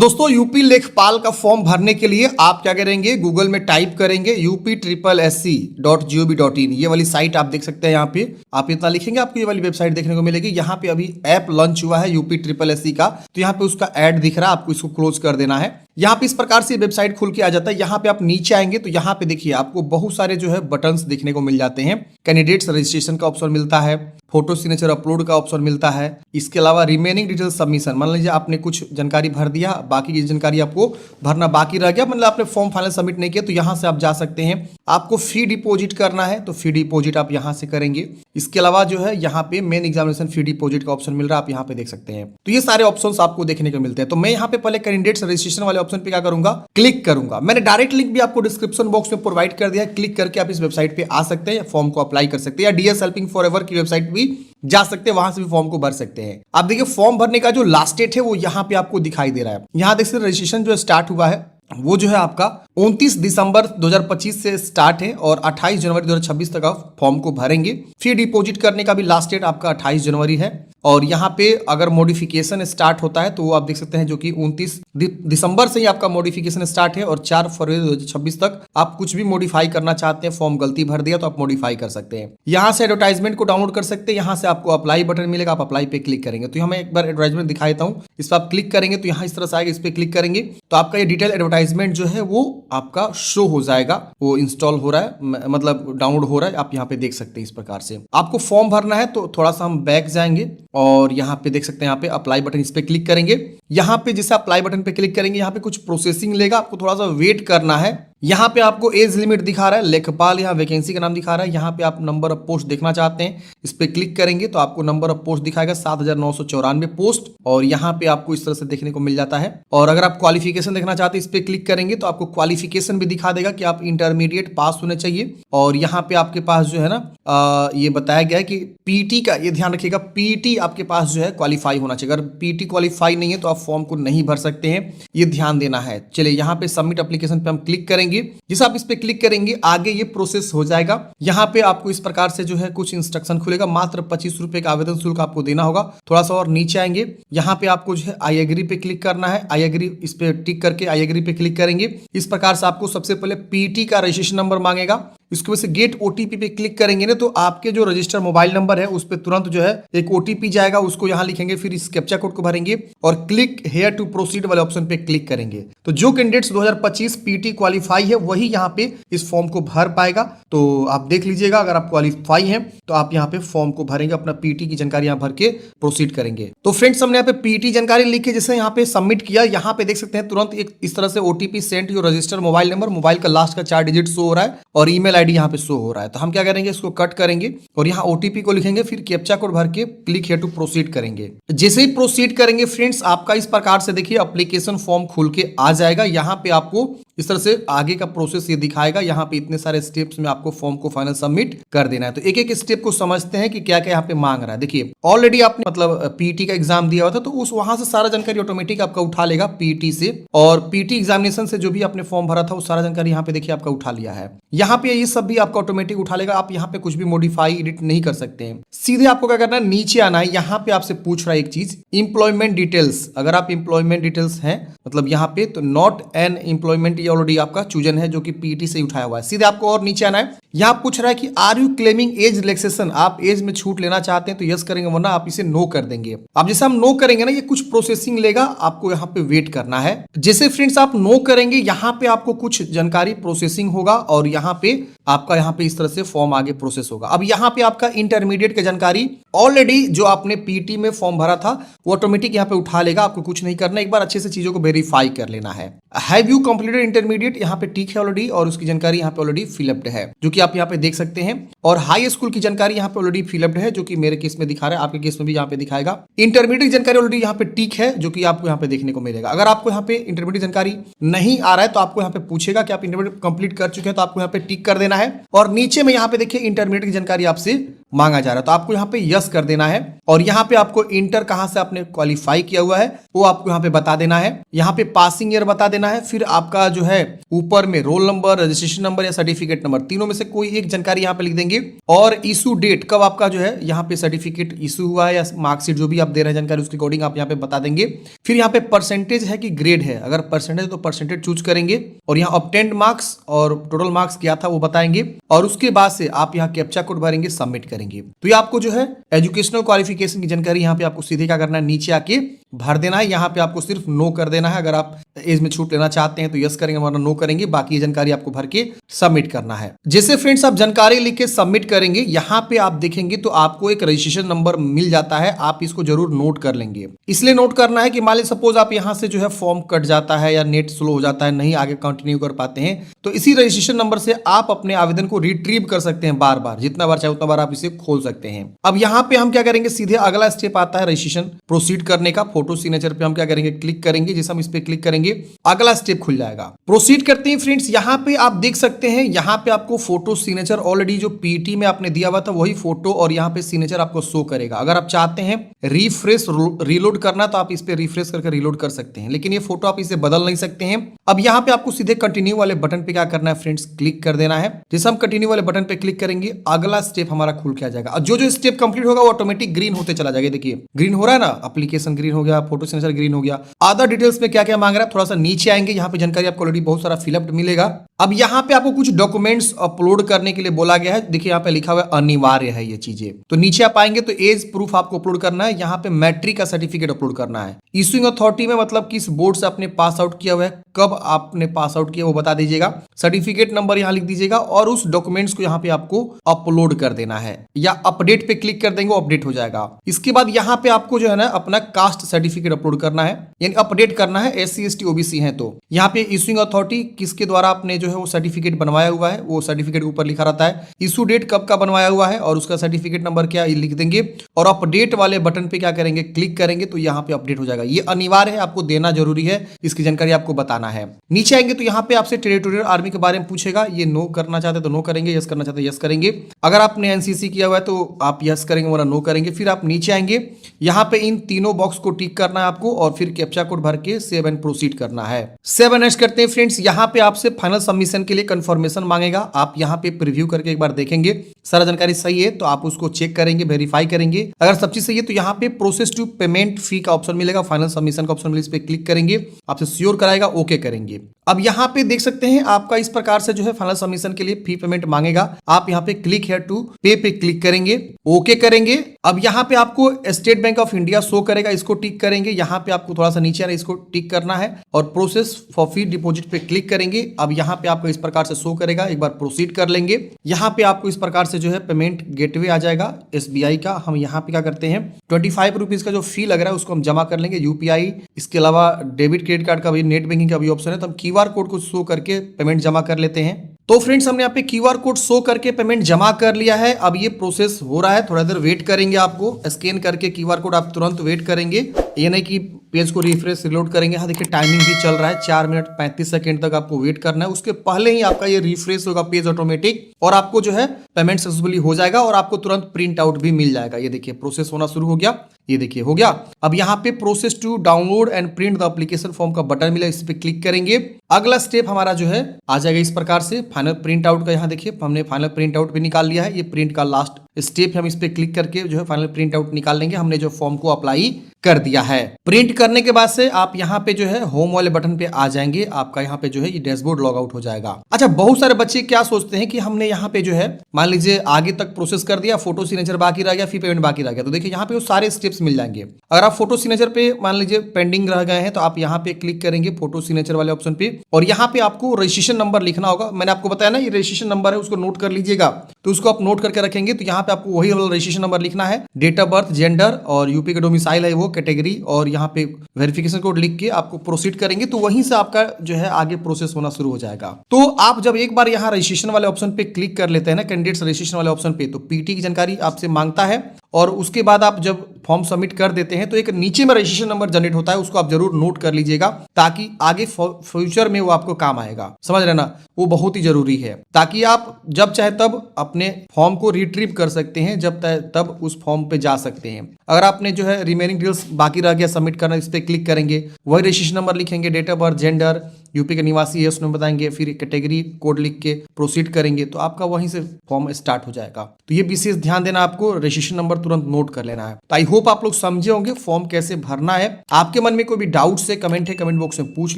दोस्तों यूपी लेखपाल का फॉर्म भरने के लिए आप क्या करेंगे, गूगल में टाइप करेंगे UP SSC.gov.in। ये वाली साइट आप देख सकते हैं। यहाँ पे आप इतना लिखेंगे, आपको ये वाली वेबसाइट देखने को मिलेगी। यहाँ पे अभी ऐप लॉन्च हुआ है UP SSC का, तो यहाँ पे उसका ऐड दिख रहा है, आपको इसको क्लोज कर देना है। यहाँ पे इस प्रकार से वेबसाइट खुल के आ जाता है। यहाँ पे आप नीचे आएंगे तो यहाँ पे देखिए आपको बहुत सारे जो है बटन्स देखने को मिल जाते हैं। कैंडिडेट्स रजिस्ट्रेशन का ऑप्शन मिलता है, फोटो सिग्नेचर अपलोड का ऑप्शन मिलता है। इसके अलावा रिमेनिंग डिटेल सबमिशन, मान लीजिए आपने कुछ जानकारी भर दिया, बाकी की जानकारी आपको भरना बाकी रह गया, मतलब आपने फॉर्म फाइनल सबमिट नहीं किया, तो यहाँ से आप जा सकते हैं। आपको फी डिपॉजिट करना है तो फी डिपॉजिट आप यहाँ से करेंगे। इसके अलावा जो है यहाँ पे मेन एग्जामिनेशन फी डिपॉजिट का ऑप्शन मिल रहा है, आप यहाँ पे देख सकते हैं। तो ये सारे ऑप्शंस आपको देखने को मिलते हैं। तो मैं यहाँ पे पहले कैंडिडेट्स रजिस्ट्रेशन वाले ऑप्शन पे क्या करूंगा, क्लिक करूंगा। मैंने डायरेक्ट लिंक भी आपको डिस्क्रिप्शन बॉक्स में प्रोवाइड कर दिया है, क्लिक करके आप इस वेबसाइट पे आ सकते हैं, फॉर्म को अप्लाई कर सकते हैं, या DS हेल्पिंग फॉरएवर की वेबसाइट भी जा सकते हैं, वहां से भी फॉर्म को भर सकते हैं। आप देखिए फॉर्म भरने का जो लास्ट डेट है वो यहाँ पे आपको दिखाई दे रहा है। यहाँ देख सकते रजिस्ट्रेशन जो स्टार्ट हुआ है वो जो है आपका 29 दिसंबर 2025 से स्टार्ट है और 28 जनवरी 2026 तक आप फॉर्म को भरेंगे। फी डिपॉजिट करने का भी लास्ट डेट आपका 28 जनवरी है। और यहाँ पे अगर मॉडिफिकेशन स्टार्ट होता है तो वो आप देख सकते हैं, जो कि 29 दिसंबर से ही आपका मॉडिफिकेशन स्टार्ट है और 4 फरवरी 2026 तक आप कुछ भी मॉडिफाई करना चाहते हैं, फॉर्म गलती भर दिया तो आप मॉडिफाई कर सकते हैं। यहाँ से एडवर्टाइजमेंट को डाउनलोड कर सकते हैं। यहाँ से आपको अप्लाई बटन मिलेगा, आप अप्लाई पे क्लिक करेंगे तो मैं एक बार एडवर्टाइजमेंट दिखा देता हूँ। इस पर आप क्लिक करेंगे तो यहाँ इस तरह से आएगा, इस पर क्लिक करेंगे तो आपका ये डिटेल एडवर्टाइजमेंट जो है वो आपका शो हो जाएगा। वो इंस्टॉल हो रहा है, मतलब डाउनलोड हो रहा है, आप यहाँ पे देख सकते हैं। इस प्रकार से आपको फॉर्म भरना है तो थोड़ा सा हम बैक जाएंगे और यहाँ पे देख सकते हैं, यहाँ पे अप्लाई बटन, इस पे क्लिक करेंगे। यहाँ पे जैसे अप्लाई बटन पे क्लिक करेंगे यहाँ पे कुछ प्रोसेसिंग लेगा, आपको थोड़ा सा वेट करना है। यहाँ पे आपको एज लिमिट दिखा रहा है, लेखपाल यहाँ वैकेंसी का नाम दिखा रहा है। यहाँ पे आप नंबर ऑफ पोस्ट देखना चाहते हैं, इस पे क्लिक करेंगे तो आपको नंबर ऑफ पोस्ट दिखाएगा 7994 पोस्ट, और यहाँ पे आपको इस तरह से देखने को मिल जाता है। और अगर आप क्वालिफिकेशन देखना चाहते हैं, इस पे क्लिक करेंगे तो आपको क्वालिफिकेशन भी दिखा देगा कि आप इंटरमीडिएट पास होने चाहिए। और यहाँ पे आपके पास जो है ना ये बताया गया है कि पीटी का, ये ध्यान रखिएगा, पीटी आपके पास जो है क्वालिफाई होना चाहिए। अगर पीटी क्वालिफाई नहीं है तो आप फॉर्म को नहीं भर सकते हैं, ये ध्यान देना है। चलिए यहाँ पे सबमिट एप्लीकेशन पे हम क्लिक करेंगे। जैसे आप इस पे क्लिक करेंगे आगे ये प्रोसेस हो जाएगा। यहाँ पे आपको इस प्रकार से जो है कुछ इंस्ट्रक्शन खुलेगा। मात्र 25 रुपए का आवेदन शुल्क आपको देना होगा। थोड़ा सा और नीचे आएंगे, यहाँ पे आपको जो है आई एग्री पे क्लिक करना है। आई एग्री, इस पे टिक करके आई एग्री पे क्लिक करेंगे। इस प्रकार से आपको सबसे पहले पीटी का रजिस्ट्रेशन नंबर मांगेगा। इसके वजह से गेट ओटीपी पे क्लिक करेंगे ना तो आपके जो रजिस्टर्ड मोबाइल नंबर है उस पर तुरंत जो है एक ओटीपी जाएगा, उसको यहाँ लिखेंगे, फिर इस कैप्चा कोड को भरेंगे और क्लिक हेयर टू प्रोसीड वाले ऑप्शन पे क्लिक करेंगे। तो जो कैंडिडेट्स 2025 पीटी क्वालिफाई है वही यहाँ पे इस फॉर्म को भर पाएगा। तो आप देख लीजिएगा, अगर आप क्वालिफाई हैं तो आप यहाँ पे फॉर्म को भरेंगे, अपना पीटी की जानकारी यहाँ भर के प्रोसीड करेंगे। तो फ्रेंड्स हमने यहाँ पे पीटी जानकारी लिख के जैसे यहाँ पे सबमिट किया, यहाँ पे देख सकते हैं तुरंत एक इस तरह से OTP sent your registered mobile number, mobile का लास्ट का 4 डिजिट शो हो रहा है और ईमेल आईडी यहाँ पे शो हो रहा है। तो हम क्या करेंगे, इसको कट करेंगे और यहाँ ओटीपी को लिखेंगे, फिर कैप्चा कोड भर के क्लिक हियर टू प्रोसीड करेंगे। जैसे ही प्रोसीड करेंगे फ्रेंड्स, आपका इस प्रकार से देखिए एप्लीकेशन फॉर्म खुल के आ जाएगा। यहाँ पे आपको इस तरह से आगे का प्रोसेस ये दिखाएगा। यहाँ पे इतने सारे स्टेप्स में आपको फॉर्म को फाइनल सबमिट कर देना है। तो एक एक स्टेप को समझते हैं कि क्या क्या यहाँ पे मांग रहा है। देखिए ऑलरेडी आपने मतलब पीटी का एग्जाम दिया हुआ था तो उस वहां से सारा जानकारी ऑटोमेटिक आपका उठा लेगा पीटी से, और पीटी एग्जामिनेशन से जो भी आपने फॉर्म भरा था वो सारा जानकारी यहाँ पे देखिए आपका उठा लिया है। यहाँ पे ये सब भी आपका ऑटोमेटिक उठा लेगा। आप यहाँ पे कुछ भी मॉडिफाई एडिट नहीं कर सकते हैं। सीधे आपको क्या करना है, नीचे आना है। यहाँ पे आपसे पूछ रहा है एक चीज, एम्प्लॉयमेंट डिटेल्स। अगर आप एम्प्लॉयमेंट डिटेल्स हैं मतलब यहाँ पे, तो नॉट एन एम्प्लॉयमेंट ये ऑलरेडी आपका चूजन है जो कि पीटी से उठाया हुआ है। सीधे आपको और नीचे आना है। यहाँ पूछ रहा है कि are you claiming age relaxation, आप एज में छूट लेना चाहते हैं तो यस करेंगे, वरना आप इसे नो कर देंगे। अब जैसे हम नो करेंगे ना, ये कुछ प्रोसेसिंग लेगा, आपको यहाँ पे वेट करना है। जैसे फ्रेंड्स आप नो करेंगे, यहाँ पे आपको कुछ जानकारी प्रोसेसिंग होगा और यहाँ पे आपका यहाँ पे इस तरह से फॉर्म आगे प्रोसेस होगा। अब यहाँ पे आपका इंटरमीडिएट की जानकारी ऑलरेडी जो आपने पीटी में फॉर्म भरा था वो ऑटोमेटिक यहाँ पे उठा लेगा, आपको कुछ नहीं करना। एक बार अच्छे से चीजों को वेरीफाई कर लेना है। हैव यू कंप्लीटेड इंटरमीडिएट, यहाँ पे टिक है ऑलरेडी और उसकी जानकारी यहाँ पे ऑलरेडी फिलअप्ड है, जो कि आप यहाँ पे देख सकते हैं। और हाई स्कूल की जानकारी यहाँ पे ऑलरेडी फिलअप्ड है, जो कि मेरे केस में दिखा रहा है, आपके केस में भी यहाँ पे दिखाएगा। इंटरमीडिएट की जानकारी ऑलरेडी यहाँ पे टिक है, जो कि आपको यहाँ पे देखने को मिलेगा। अगर आपको यहाँ पे इंटरमीडिएट जानकारी नहीं आ रहा है तो आपको यहाँ पे पूछेगा कि आप इंटरमीडिएट कंप्लीट कर चुके हैं, तो आपको यहाँ पे टिक कर देना है। और नीचे में यहाँ पे देखिए इंटरमीडिएट की जानकारी आपसे मांगा जा रहा है। तो आपको यहाँ पे यस कर देना है और यहाँ पे आपको इंटर कहाँ से आपने क्वालिफाई किया हुआ है वो आपको यहाँ पे बता देना है। यहाँ पे पासिंग ईयर बता देना है, फिर आपका जो है ऊपर में रोल नंबर, रजिस्ट्रेशन नंबर या सर्टिफिकेट नंबर, तीनों में से कोई एक जानकारी यहाँ पे लिख देंगे और इशू डेट, कब आपका जो है यहाँ पे सर्टिफिकेट इशू हुआ है या मार्कशीट जो भी आप दे रहे हैं जानकारी उसके अकॉर्डिंग आप यहाँ पे बता देंगे। फिर यहाँ पे परसेंटेज है कि ग्रेड है, अगर परसेंटेज तो परसेंटेज चूज करेंगे और यहाँ ऑब्टेन्ड मार्क्स और टोटल मार्क्स क्या था वो बताएंगे और उसके बाद से आप यहाँ कैप्चा कोड भरेंगे, सबमिट करेंगे। तो ये आपको जो है एजुकेशनल क्वालिफिकेशन की जानकारी यहाँ पे आपको सीधे क्या करना है, नीचे आके भर देना है। यहाँ पे आपको सिर्फ नो कर देना है, अगर आप एज में छूट लेना चाहते हैं तो यस करेंगे वरना नो करेंगे, बाकी ये जानकारी आपको भर के सबमिट करना है। जैसे फ्रेंड्स आप जानकारी लिख के सबमिट करेंगे, यहाँ पे आप देखेंगे तो आपको एक रजिस्ट्रेशन नंबर मिल जाता है, आप इसको जरूर नोट कर लेंगे। इसलिए नोट करना है कि मान लीजिए सपोज आप यहाँ से जो है फॉर्म कट जाता है या नेट स्लो हो जाता है, नहीं आगे कंटिन्यू कर पाते हैं, तो इसी रजिस्ट्रेशन नंबर से आप अपने आवेदन को रिट्रीव कर सकते हैं, बार बार जितना बार चाहे उतना बार आप इसे खोल सकते हैं। अब यहाँ पे हम क्या करेंगे, सीधे अगला स्टेप आता है रजिस्ट्रेशन प्रोसीड करने का। फोटो सिग्नेचर पे हम क्या करेंगे, क्लिक करेंगे। जैसे हम इस पे क्लिक करेंगे अगला स्टेप खुल जाएगा। प्रोसीड करते हैं फ्रेंड्स, यहाँ पे आप देख सकते हैं, यहाँ पे आपको फोटो सिग्नेचर ऑलरेडी जो पीटी में आपने दिया हुआ था वही फोटो और यहाँ पे सिग्नेचर आपको शो करेगा। अगर आप चाहते हैं रिफ्रेश रीलोड करना तो आप इस पे रिफ्रेश करके रीलोड कर सकते हैं, लेकिन ये फोटो आप इसे बदल नहीं सकते हैं। अब यहाँ पे आपको सीधे कंटिन्यू वाले बटन पे क्या करना है फ्रेंड्स, क्लिक कर देना है। जैसे हम कंटिन्यू वाले बटन पे क्लिक करेंगे अगला स्टेप हमारा खुल के आ जाएगा। जो जो स्टेप कंप्लीट होगा वो ऑटोमेटिक ग्रीन होते चला जाएगा। देखिए ग्रीन हो रहा है ना, एप्लीकेशन ग्रीन हो गया, फोटो सिग्नेचर ग्रीन हो गया। अदर डिटेल्स में क्या क्या मांग रहा है, थोड़ा सा नीचे आएंगे, यहाँ पे जानकारी आपको ऑलरेडी बहुत सारा फिलअप मिलेगा। अब यहाँ पे आपको कुछ डॉक्यूमेंट्स अपलोड करने के लिए बोला गया है। देखिए यहाँ पे लिखा हुआ है अनिवार्य है ये चीजें, तो नीचे आप आएंगे तो एज प्रूफ आपको अपलोड करना है। यहाँ पे मैट्रिक का सर्टिफिकेट अपलोड करना है। इशूइंग अथॉरिटी में मतलब किस बोर्ड से आपने पास आउट किया हुआ है, कब आपने पास आउट किया वो बता दीजिएगा। सर्टिफिकेट नंबर यहाँ लिख दीजिएगा और उस डॉक्यूमेंट्स को यहाँ पे आपको अपलोड कर देना है या अपडेट पे क्लिक कर देंगे, अपडेट हो जाएगा। इसके बाद यहाँ पे आपको जो है ना अपना कास्ट सर्टिफिकेट अपलोड करना है, यानी अपडेट करना है। SC ST OBC है तो यहाँ पे इशूइंग अथॉरिटी किसके द्वारा आपने जो है वो सर्टिफिकेट बनवाया हुआ है, वो सर्टिफिकेट ऊपर लिखा रहता है। इशू डेट कब का बनवाया हुआ है और उसका सर्टिफिकेट नंबर क्या है लिख देंगे और अपडेट वाले बटन पे क्या करेंगे, क्लिक करेंगे तो यहाँ पे अपडेट हो जाएगा। ये अनिवार्य है, आपको देना जरूरी है, इसकी जानकारी आपको बताना है। नीचे आएंगे तो यहाँ पे आपसे टेरिटोरियल आर्मी के बारे में पूछेगा, ये नो करना चाहते तो नो करेंगे, यस करना चाहते यस करेंगे। अगर आपने NCC किया हुआ है तो आप यस करेंगे वरना नो करेंगे। फिर आप नीचे आएंगे, यहाँ पे इन तीनों बॉक्स को टिक करना है आपको और फिर कैप्चा कोड भर के सेव एंड प्रोसीड करना है। सेव एंड नेक्स्ट करते हैं फ्रेंड्स। यहाँ पे आपसे फाइनल सबमिशन के लिए कंफर्मेशन मांगेगा, आप यहाँ पे प्रीव्यू करके एक बार देखेंगे, सारा जानकारी सही है तो आप उसको चेक करेंगे, वेरीफाई करेंगे। अगर सब चीज सही है तो यहाँ पे प्रोसेस टू पेमेंट फी का ऑप्शन मिलेगा, फाइनल सबमिशन का ऑप्शन मिलेगा, इस पे क्लिक करेंगे, आपसे श्योर कराएगा, ओके करेंगे। अब यहाँ पे देख सकते हैं आपका इस प्रकार से जो है फाइनल सबमिशन के लिए फी पेमेंट मांगेगा। आप यहाँ पे क्लिक हियर टू पे क्लिक करेंगे, ओके करेंगे। अब यहाँ पे आपको state bank of India show करेगा, इसको टिक करेंगे। यहाँ पे आपको थोड़ा सा नीचे आना, इसको टिक करना है और प्रोसेस फॉर फी डिपॉजिट पे क्लिक करेंगे। अब यहाँ पे आपको इस प्रकार से शो करेगा, एक बार प्रोसीड कर लेंगे। यहाँ पे आपको इस प्रकार से जो है पेमेंट गेटवे आ जाएगा SBI का। हम यहाँ पे क्या करते हैं 25 रुपीज का जो फी लग रहा है उसको हम जमा कर लेंगे। UPI, इसके अलावा डेबिट क्रेडिट कार्ड का भी, नेट बैंकिंग का भी ऑप्शन है, तो हम QR कोड को शो करके पेमेंट जमा कर लेते हैं। तो फ्रेंड्स हमने यहाँ पे QR कोड शो करके पेमेंट जमा कर लिया है। अब ये प्रोसेस हो रहा है, थोड़ा देर वेट करेंगे। आपको स्कैन करके QR कोड आप तुरंत वेट करेंगे, ये नहीं कि पेज को रिफ्रेश रिलोड करेंगे। हाँ देखिए टाइमिंग भी चल रहा है, 4 मिनट 35 सेकंड तक आपको वेट करना है। उसके पहले ही आपका ये रिफ्रेश होगा पेज ऑटोमेटिक और आपको जो है पेमेंट सक्सेसफुली हो जाएगा और आपको तुरंत प्रिंट आउट भी मिल जाएगा। ये देखिए प्रोसेस होना शुरू हो गया, ये देखिए हो गया। अब यहाँ पे process to download and print the application form का बटन मिला, इस पे क्लिक करेंगे। अगला स्टेप हमारा जो है आ जाएगा इस प्रकार से फाइनल प्रिंट आउट का। यहाँ देखिए हमने फाइनल प्रिंट आउट भी निकाल लिया है। ये प्रिंट का लास्ट स्टेप हम इस पे क्लिक करके जो है फाइनल प्रिंट आउट निकाल लेंगे। हमने जो फॉर्म को अप्लाई कर दिया है। प्रिंट करने के बाद से आप यहाँ पे जो है होम वाले बटन पे आ जाएंगे, आपका यहाँ पे जो है ये डैशबोर्ड लॉग आउट हो जाएगा। अच्छा, बहुत सारे बच्चे क्या सोचते हैं कि हमने यहाँ पे जो है मान लीजिए आगे तक प्रोसेस कर दिया, फोटो सिग्नेचर बाकी रह गया, फिर पेमेंट बाकी रह गया, तो देखिए यहाँ पे वो सारे स्टेप्स मिल जाएंगे। अगर आप फोटो सिग्नेचर पे मान लीजिए पेंडिंग रह गए हैं तो आप यहाँ पे क्लिक करेंगे फोटो सिग्नेचर वाले ऑप्शन पे और यहाँ पे आपको रजिस्ट्रेशन नंबर लिखना होगा। मैंने आपको बताया ना ये रजिस्ट्रेशन नंबर है, उसको नोट कर लीजिएगा। तो उसको आप नोट करके रखेंगे तो यहाँ पे आपको वही वाला रजिस्ट्रेशन नंबर लिखना है, डेट ऑफ बर्थ, जेंडर और यूपी का डोमिसाइल है वो, कैटेगरी और यहाँ पे वेरिफिकेशन कोड लिख के आपको प्रोसीड करेंगे तो वहीं से आपका जो है आगे प्रोसेस होना शुरू हो जाएगा। तो आप जब एक बार यहाँ रजिस्ट्रेशन वाले ऑप्शन पे क्लिक कर लेते हैं ना, कैंडिडेट्स रजिस्ट्रेशन वाले ऑप्शन पे, तो पीटी की जानकारी आपसे मांगता है और उसके बाद आप जब फॉर्म सबमिट कर देते हैं तो एक नीचे में रजिस्ट्रेशन नंबर जनरेट होता है, उसको आप जरूर नोट कर लीजिएगा ताकि आगे फ्यूचर में वो आपको काम आएगा। समझ रहे ना, वो बहुत ही जरूरी है ताकि आप जब चाहे तब अपने फॉर्म को रिट्रीव कर सकते हैं, जब तब उस फॉर्म पे जा सकते हैं। अगर आपने जो है रिमेनिंग डिटेल्स बाकी रह गया सबमिट करना, इस पर क्लिक करेंगे, वही रजिस्ट्रेशन नंबर लिखेंगे, date of birth, gender, UP के निवासी है उसमें बताएंगे, फिर कैटेगरी कोड लिख के प्रोसीड करेंगे तो आपका वहीं से फॉर्म स्टार्ट हो जाएगा। तो ये विशेष ध्यान देना, आपको रजिस्ट्रेशन नंबर तुरंत नोट कर लेना है। तो आई होप आप लोग समझे होंगे फॉर्म कैसे भरना है। आपके मन में कोई भी डाउट है, कमेंट बॉक्स में पूछ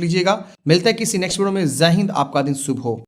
लीजिएगा। मिलता है किसी नेक्स्ट वीडियो में। जय हिंद, आपका दिन शुभ हो।